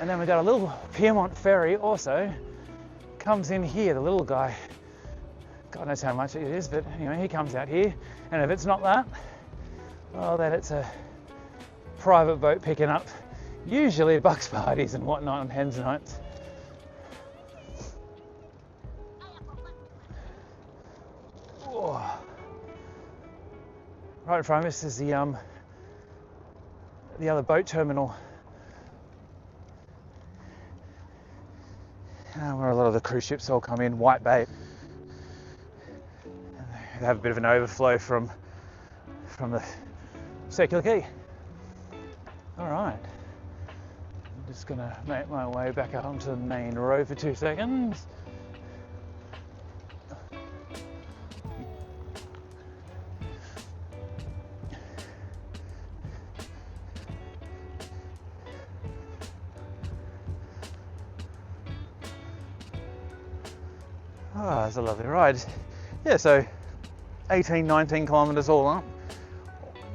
And then we've got a little Pyrmont ferry also comes in here, the little guy. God knows how much it is, but anyway, he comes out here. And if it's not that, well, then it's a private boat picking up usually bucks parties and whatnot on hens nights. Oh. Right in front of us is the other boat terminal, where a lot of the cruise ships all come in, Walsh Bay. They have a bit of an overflow from the Circular Quay. All right, I'm just gonna make my way back out onto the main road for 2 seconds. Ah, it's a lovely ride. Yeah, so 18-19 kilometres all up.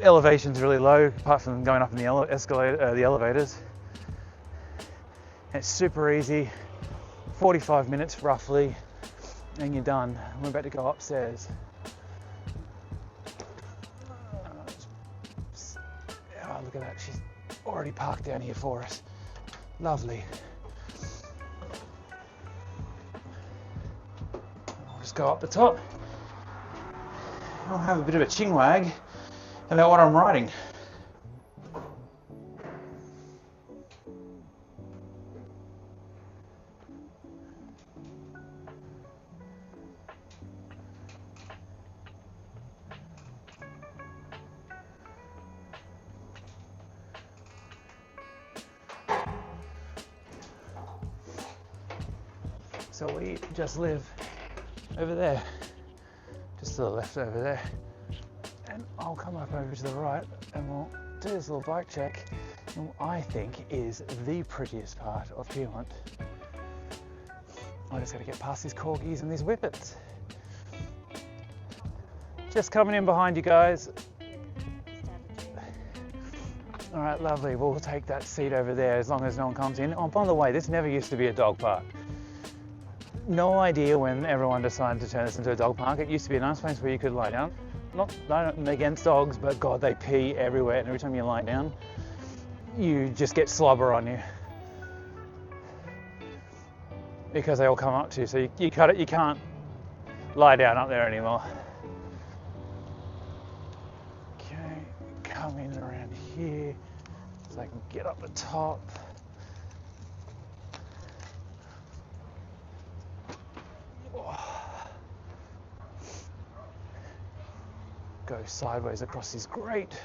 Elevation's really low, apart from going up in the the elevators. It's super easy. 45 minutes roughly, and you're done. We're about to go upstairs. Oh, look at that! She's already parked down here for us. Lovely. Go up the top. I'll have a bit of a chinwag about what I'm riding. So we just live over there, just to the left over there, and I'll come up over to the right and we'll do this little bike check in what I think is the prettiest part of Pyrmont. I just got to get past these corgis and these whippets. Just coming in behind you guys. All right, lovely, we'll take that seat over there as long as no one comes in. Oh, by the way, this never used to be a dog park. No idea when everyone decided to turn this into a dog park. It used to be a nice place where you could lie down. Not against dogs, but God, they pee everywhere, and every time you lie down, you just get slobber on you because they all come up to you. So you cut it. You can't lie down up there anymore. Okay, come in around here so I can get up the top. Go sideways across this grate.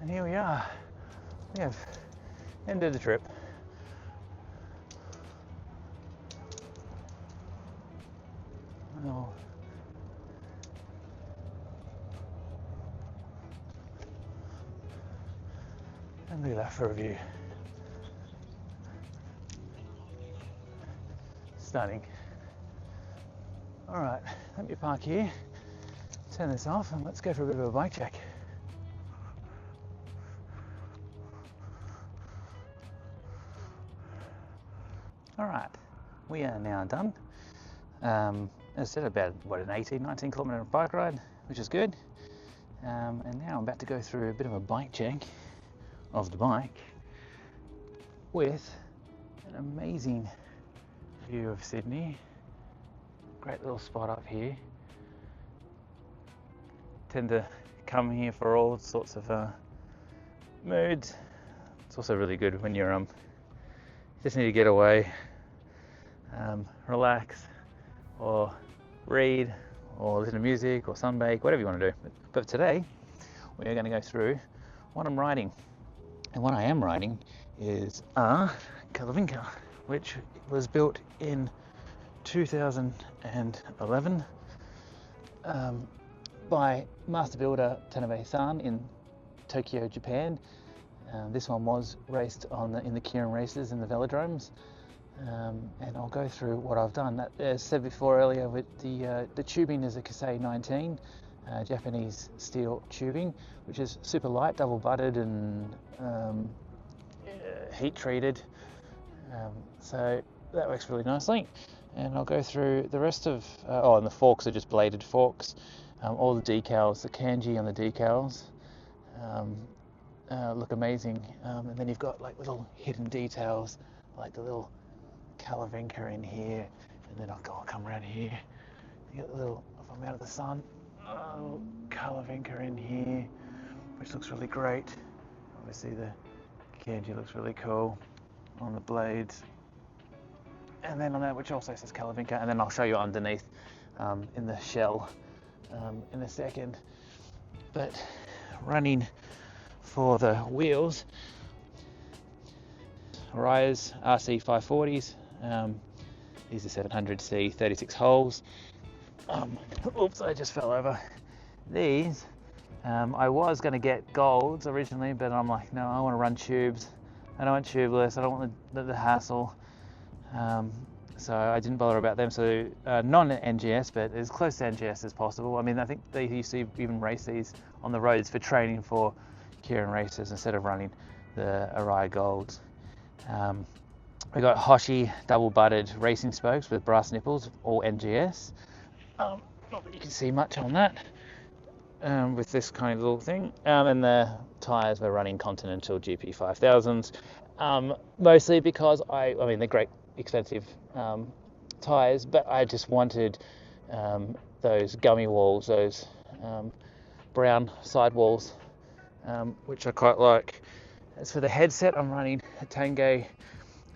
And here we are. We have ended the trip. Oh. And look at that for a view. Stunning. All right, let me park here, turn this off, and let's go for a bit of a bike check. All right, we are now done. As I said, about an 18-19 kilometre bike ride, which is good. And now I'm about to go through a bit of a bike check of the bike with an amazing view of Sydney. Great little spot up here. Tend to come here for all sorts of moods. It's also really good when you're just need to get away, relax, or read, or listen to music, or sunbake, whatever you want to do. But today we are going to go through what I'm riding, and what I am riding is a Kalavinka, which was built in 2011. by master builder Tanabe-san in Tokyo, Japan. This one was raced in the Keirin races in the velodromes, and I'll go through what I've done. As said before earlier, with the tubing is a Kasei 19 Japanese steel tubing, which is super light, double butted and heat treated, so that works really nicely. And I'll go through the rest of and the forks are just bladed forks. All the decals, the kanji on the decals look amazing, and then you've got like little hidden details like the little Kalavinka in here, and then I'll come around here. You get the little, if I'm out of the sun, Kalavinka in here, which looks really great. Obviously the kanji looks really cool on the blades, and then on that, which also says Kalavinka, and then I'll show you underneath in the shell in a second. But running for the wheels, Arias RC 540s, these are 700C 36 holes. Oops, I just fell over. These, I was going to get golds originally, but I'm like, no, I want to run tubes. I don't want tubeless, I don't want the hassle. So I didn't bother about them. So non-NJS, but as close to NJS as possible. I mean, I think they used to even race these on the roads for training for Keirin races instead of running the Arai Golds. We got Hoshi double butted racing spokes with brass nipples, all NJS. Not that you can see much on that with this kind of little thing. And the tyres were running Continental GP 5000s, mostly because I mean, they're great, expensive tyres, but I just wanted those gummy walls, those brown sidewalls, which I quite like. As for the headset, I'm running a Tango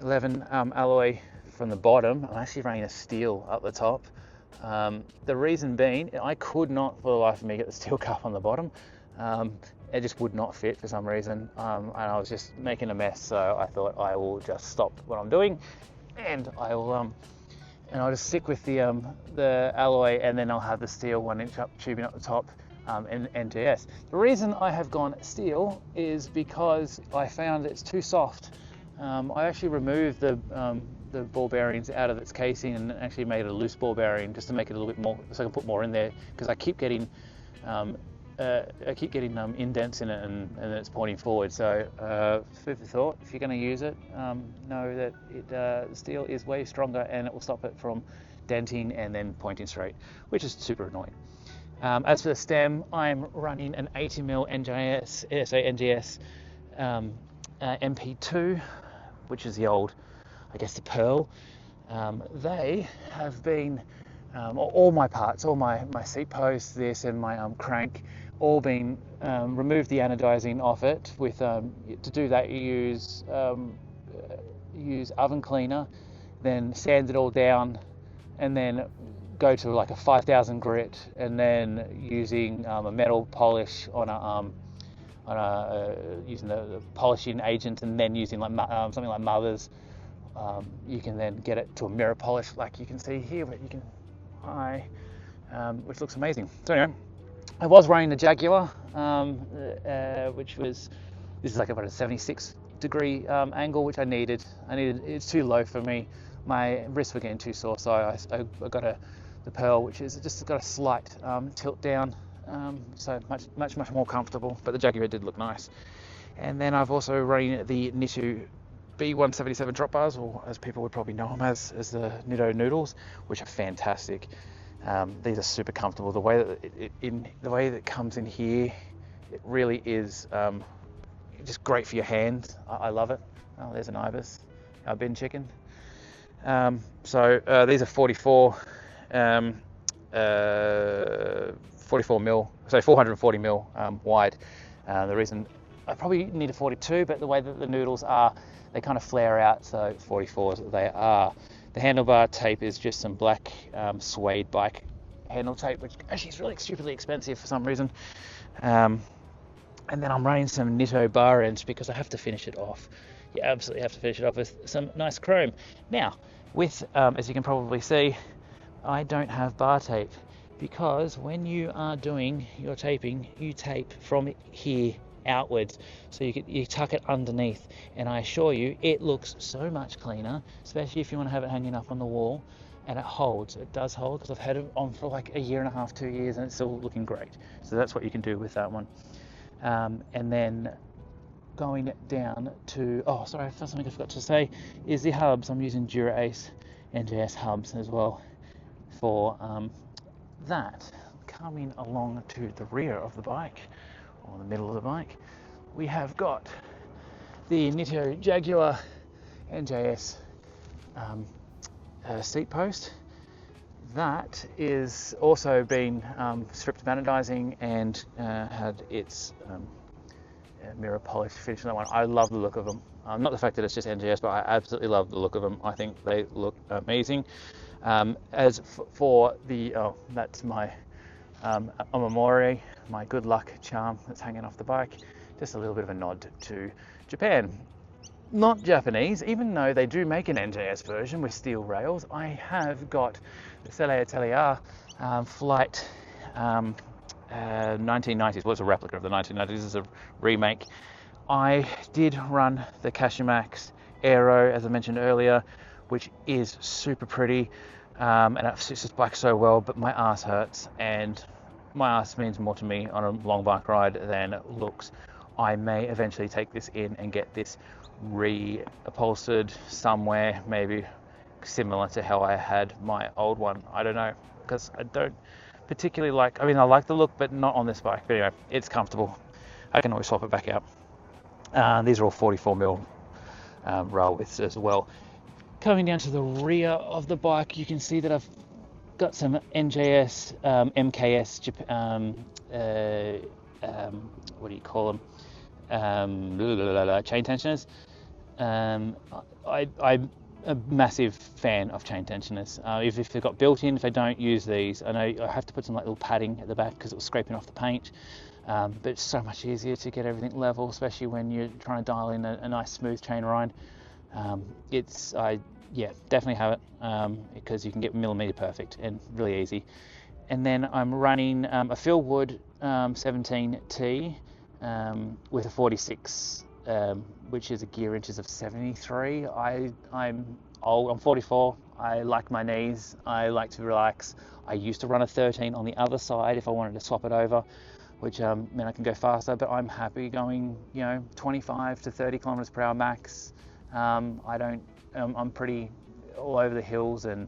11 alloy from the bottom. I'm actually running a steel up the top. The reason being, I could not for the life of me get the steel cup on the bottom. It just would not fit for some reason, and I was just making a mess, so I thought I will just stop what I'm doing, and I'll just stick with the alloy, and then I'll have the steel 1-inch tubing up the top in NJS. The reason I have gone steel is because I found it's too soft. I actually removed the ball bearings out of its casing and actually made a loose ball bearing just to make it a little bit more, so I can put more in there, because I keep getting indents in it, and it's pointing forward. So food for thought, if you're going to use it, know that steel is way stronger and it will stop it from denting and then pointing straight, which is super annoying. As for the stem, I'm running an 80mm NJS, NJS MP2, which is the old, I guess, the Pearl. They have been, all my parts, all my seat posts, this and my crank, all been removed the anodizing off it. With to do that, you use oven cleaner, then sand it all down, and then go to like a 5000 grit, and then using a metal polish using the polishing agent, and then using like something like Mother's, you can then get it to a mirror polish like you can see here, but you can which looks amazing. So anyway, I was running the Jaguar, which was, this is like about a 76 degree angle, which I needed. It's too low for me. My wrists were getting too sore, so I got the Pearl, which is just got a slight tilt down, so much more comfortable. But the Jaguar did look nice. And then I've also running the Nitto B177 drop bars, or as people would probably know them as the Nitto noodles, which are fantastic. These are super comfortable. The way that it comes in here, it really is just great for your hands. I love it. Oh, there's an ibis, our bin chicken. So these are 44 mil, so 440 mil wide. The reason I probably need a 42, but the way that the noodles are, they kind of flare out, so 44s they are. The handlebar tape is just some black suede bike handle tape, which actually is really stupidly expensive for some reason. And then I'm running some Nitto bar ends because I have to finish it off. You absolutely have to finish it off with some nice chrome. Now, with as you can probably see, I don't have bar tape. because when you are doing your taping, you tape from here outwards, so you tuck it underneath, and I assure you it looks so much cleaner, especially if you want to have it hanging up on the wall, and it holds. It does hold, because I've had it on for like a year and a half, 2 years, and it's still looking great. So that's what you can do with that one. And then going down to, oh sorry, something I forgot to say is the hubs. I'm using Dura-Ace NJS hubs as well for that. Coming along to the rear of the bike, or the middle of the bike, we have got the Nitto Jaguar NJS seat post. That is also been stripped anodizing and had its mirror polish finish on that one. I love the look of them. Not the fact that it's just NJS, but I absolutely love the look of them. I think they look amazing. As for the, that's my Omamori, my good luck charm that's hanging off the bike. Just a little bit of a nod to Japan. Not Japanese, even though they do make an NJS version with steel rails. I have got the Selle Atelier flight 1990s. Well, it's a replica of the 1990s. It's a remake. I did run the Cashimax Aero, as I mentioned earlier, which is super pretty, and it suits this bike so well, but my ass hurts, and my ass means more to me on a long bike ride than it looks. I may eventually take this in and get this reupholstered somewhere, maybe similar to how I had my old one. I don't know, because I don't particularly like, I mean, I like the look, but not on this bike. But anyway, it's comfortable. I can always swap it back out. These are all 44mm rail widths as well. Coming down to the rear of the bike, you can see that I've got some NJS, MKS, what do you call them? Chain tensioners. I'm a massive fan of chain tensioners. If they've got built-in, if I don't use these, I know I have to put some like little padding at the back because it was scraping off the paint. But it's so much easier to get everything level, especially when you're trying to dial in a nice smooth chain ride. Definitely have it, because you can get millimeter perfect and really easy. And then I'm running a Philwood 17T with a 46, which is a gear inches of 73. I'm old, I'm 44. I like my knees. I like to relax. I used to run a 13 on the other side if I wanted to swap it over, which meant I can go faster, but I'm happy going, 25 to 30 kilometers per hour max. I'm pretty all over the hills and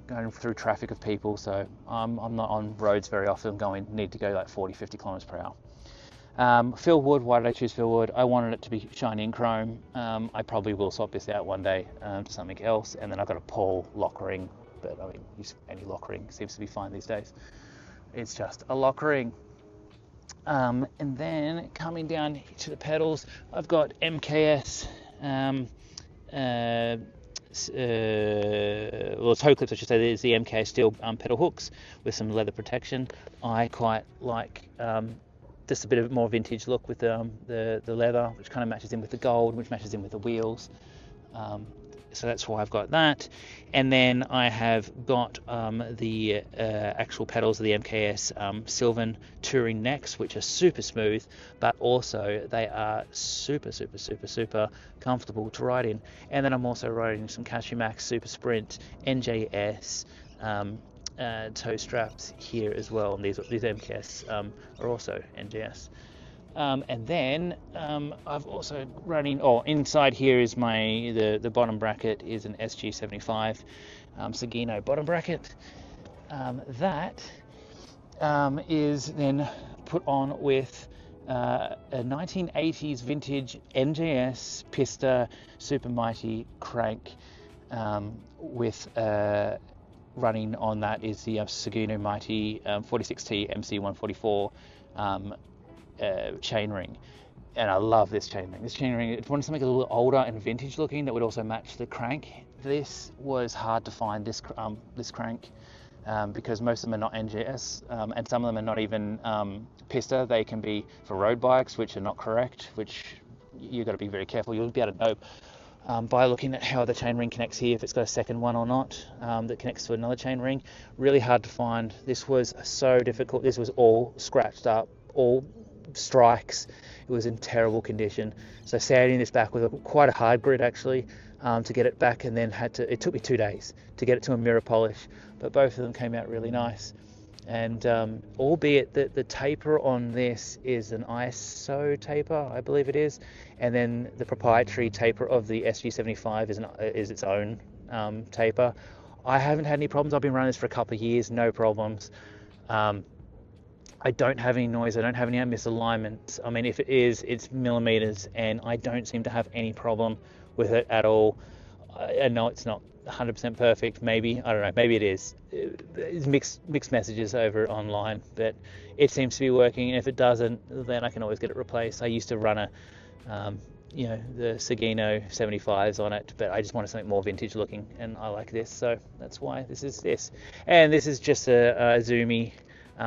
going through traffic of people, so I'm not on roads very often need to go like 40, 50 kilometers per hour. Philwood, why did I choose Philwood? I wanted it to be shiny and chrome. I probably will swap this out one day to something else, and then I've got a Paul lock ring, but I mean, any lock ring seems to be fine these days. It's just a lock ring. And then coming down to the pedals, I've got MKS toe clips, I should say. There's the MKS steel pedal hooks with some leather protection. I quite like just a bit of more vintage look with the leather, which kind of matches in with the gold, which matches in with the wheels. So that's why I've got that. And then I have got the actual pedals of the MKS Sylvan Touring Necks, which are super smooth, but also they are super comfortable to ride in. And then I'm also riding some Cashimax Super Sprint NJS toe straps here as well. And these MKS are also NJS. And then I've also running, inside here is the bottom bracket is an SG75 Sagino bottom bracket. That is then put on with a 1980s vintage NJS Pista Super Mighty crank, with running on that is the Sagino Mighty 46T MC144 chain ring, and I love this chain ring. This chain ring, if you wanted something a little older and vintage looking that would also match the crank, this was hard to find, this crank, because most of them are not NJS, and some of them are not even Pista. They can be for road bikes, which are not correct, which you've got to be very careful. You'll be able to know by looking at how the chainring connects here, if it's got a second one or not, that connects to another chainring. Really hard to find. This was so difficult. This was all scratched up, all strikes. It was in terrible condition. So sanding this back with quite a hard grit actually, to get it back, and then it took me 2 days to get it to a mirror polish, but both of them came out really nice. And albeit that the taper on this is an ISO taper, I believe it is, and then the proprietary taper of the SG75 is its own taper. I haven't had any problems. I've been running this for a couple of years, no problems. I don't have any noise. I don't have any misalignments. I mean, if it is, it's millimeters, and I don't seem to have any problem with it at all. I know it's not 100% perfect. Maybe, I don't know. Maybe it is. It's mixed messages over online, but it seems to be working. And if it doesn't, then I can always get it replaced. I used to run the Sagino 75s on it, but I just wanted something more vintage looking, and I like this, so that's why this is this. And this is just a Zoomy.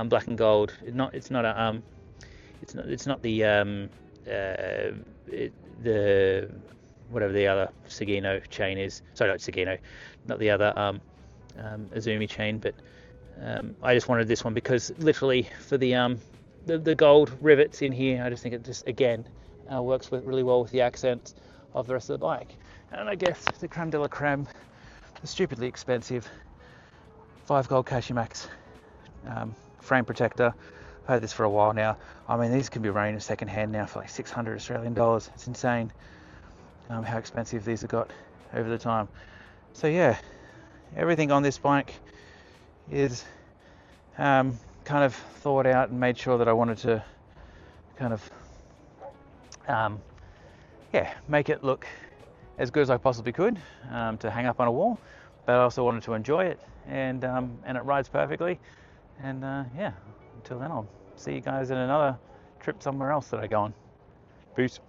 Black and gold. It's not the whatever the other Sagino chain is. Sorry, not Sagino, not the other Azumi chain. But I just wanted this one because literally for the gold rivets in here, I just think it just again works really well with the accents of the rest of the bike. And I guess the creme de la creme, the stupidly expensive 5 gold Cashimax frame protector. I've had this for a while now. I mean, these can be running second hand now for like 600 Australian dollars. It's insane how expensive these have got over the time. So yeah, everything on this bike is kind of thought out and made sure that I wanted to kind of make it look as good as I possibly could to hang up on a wall, but I also wanted to enjoy it, and it rides perfectly. And until then, I'll see you guys in another trip somewhere else that I go on. Peace.